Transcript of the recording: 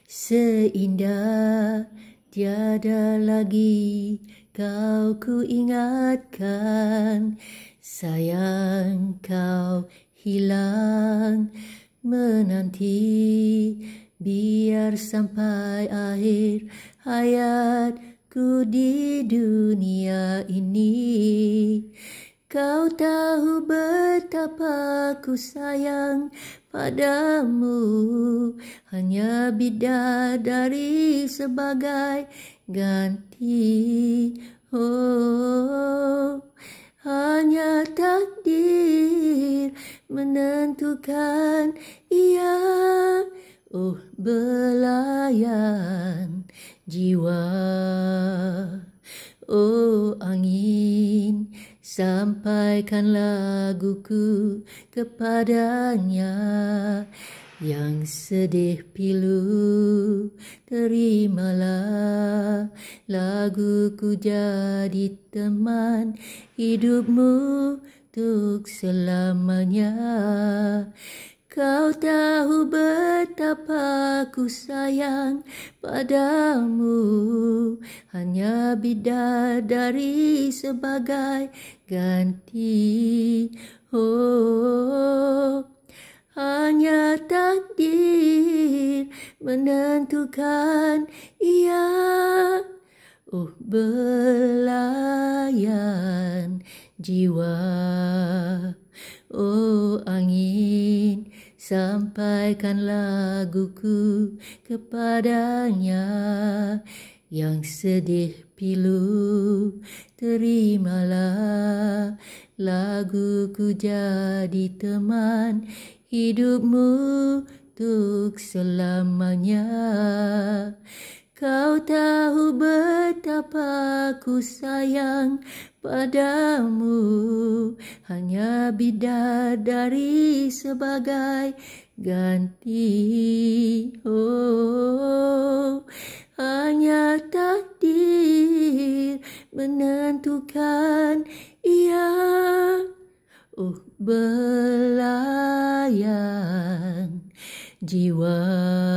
Seindah tiada lagi kau ku ingatkan. Sayang kau hilang menanti, biar sampai akhir hayatku di dunia ini. Kau tahu betapa ku sayang padamu, hanya bidadari sebagai ganti. Oh, hanya takdir menentukan ia. Oh, belayan jiwa. Oh, angin, sampaikan laguku kepadanya. Yang sedih pilu, terimalah laguku jadi teman hidupmu untuk selamanya. Kau tahu betapa ku sayang padamu, hanya bidadari sebagai ganti. Oh, hanya takdir menentukan ia. Oh, belayan jiwa. Oh, angin, sampaikan laguku kepadanya. Yang sedih pilu, terimalah laguku jadi teman hidupmu untuk selamanya. Kau tahu betapa ku sayang padamu, hanya bidadari sebagai ganti. Oh, hanya takdir menentukan ia. Oh, belayan jiwa.